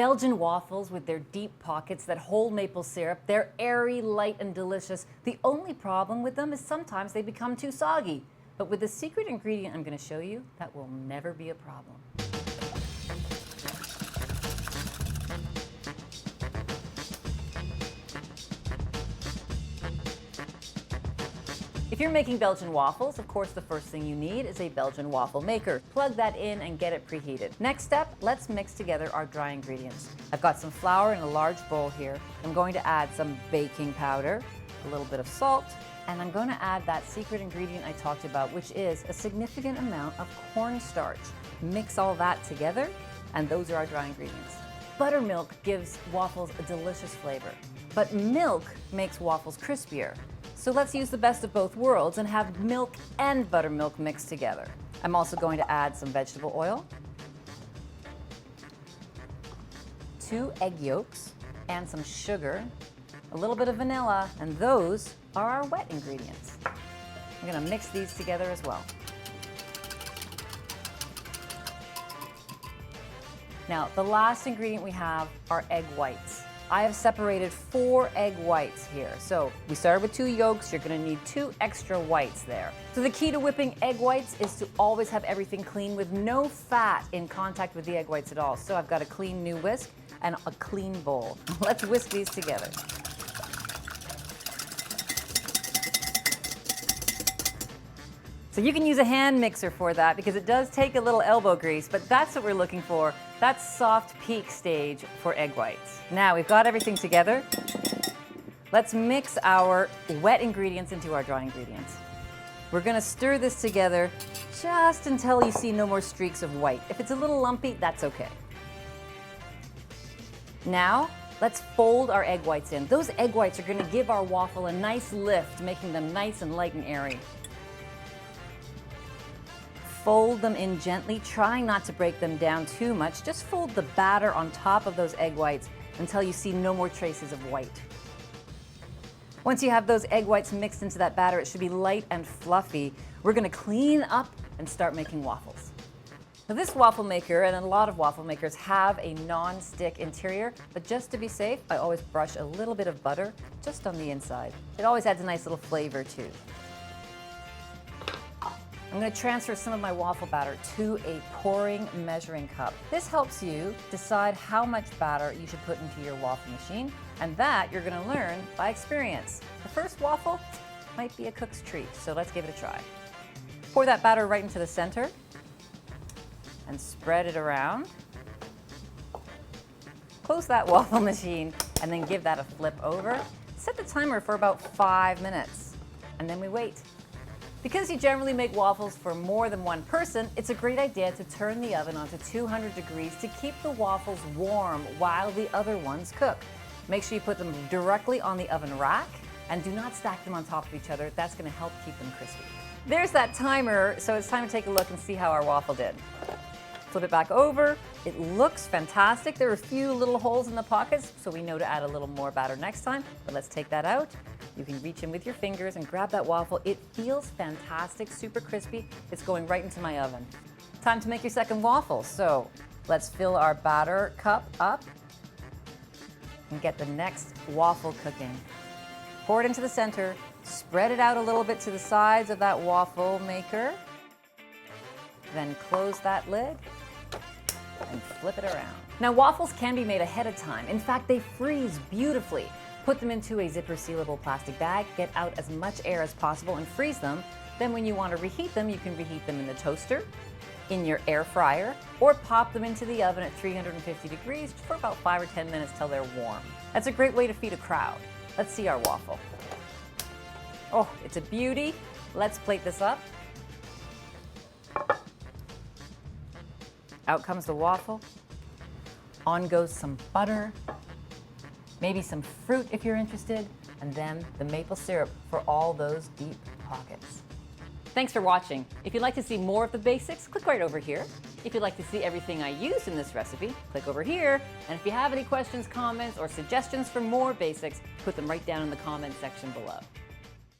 Belgian waffles with their deep pockets that hold maple syrup, they're airy, light, and delicious. The only problem with them is sometimes they become too soggy. But with the secret ingredient I'm going to show you, that will never be a problem. If you're making Belgian waffles, of course the first thing you need is a Belgian waffle maker. Plug that in and get it preheated. Next step, let's mix together our dry ingredients. I've got some flour in a large bowl here. I'm going to add some baking powder, a little bit of salt, and I'm going to add that secret ingredient I talked about, which is a significant amount of cornstarch. Mix all that together, and those are our dry ingredients. Buttermilk gives waffles a delicious flavor, but milk makes waffles crispier. So let's use the best of both worlds and have milk and buttermilk mixed together. I'm also going to add some vegetable oil, 2 egg yolks, and some sugar, a little bit of vanilla, and those are our wet ingredients. I'm going to mix these together as well. Now, the last ingredient we have are egg whites. I have separated 4 egg whites here. So we started with 2 yolks, you're gonna need 2 extra whites there. So the key to whipping egg whites is to always have everything clean with no fat in contact with the egg whites at all. So I've got a clean new whisk and a clean bowl. Let's whisk these together. So you can use a hand mixer for that because it does take a little elbow grease, but that's what we're looking for. That's soft peak stage for egg whites. Now we've got everything together. Let's mix our wet ingredients into our dry ingredients. We're gonna stir this together just until you see no more streaks of white. If it's a little lumpy, that's okay. Now, let's fold our egg whites in. Those egg whites are gonna give our waffle a nice lift, making them nice and light and airy. Fold them in gently, trying not to break them down too much. Just fold the batter on top of those egg whites until you see no more traces of white. Once you have those egg whites mixed into that batter, it should be light and fluffy. We're gonna clean up and start making waffles. Now this waffle maker, and a lot of waffle makers, have a non-stick interior, but just to be safe, I always brush a little bit of butter just on the inside. It always adds a nice little flavor too. I'm going to transfer some of my waffle batter to a pouring measuring cup. This helps you decide how much batter you should put into your waffle machine, and that you're going to learn by experience. The first waffle might be a cook's treat, so let's give it a try. Pour that batter right into the center and spread it around. Close that waffle machine and then give that a flip over. Set the timer for about 5 minutes, and then we wait. Because you generally make waffles for more than one person, it's a great idea to turn the oven onto 200 degrees to keep the waffles warm while the other ones cook. Make sure you put them directly on the oven rack and do not stack them on top of each other. That's going to help keep them crispy. There's that timer, so it's time to take a look and see how our waffle did. Flip it back over. It looks fantastic. There are a few little holes in the pockets, so we know to add a little more batter next time, but let's take that out. You can reach in with your fingers and grab that waffle. It feels fantastic, super crispy. It's going right into my oven. Time to make your second waffle. So let's fill our batter cup up and get the next waffle cooking. Pour it into the center, spread it out a little bit to the sides of that waffle maker, then close that lid and flip it around. Now waffles can be made ahead of time. In fact, they freeze beautifully. Put them into a zipper sealable plastic bag, get out as much air as possible and freeze them. Then when you want to reheat them, you can reheat them in the toaster, in your air fryer, or pop them into the oven at 350 degrees for about 5 or 10 minutes till they're warm. That's a great way to feed a crowd. Let's see our waffle. Oh, it's a beauty. Let's plate this up. Out comes the waffle. On goes some butter. Maybe some fruit if you're interested, and then the maple syrup for all those deep pockets. Thanks for watching. If you'd like to see more of the basics, click right over here. If you'd like to see everything I used in this recipe, click over here. And if you have any questions, comments, or suggestions for more basics, put them right down in the comments section below.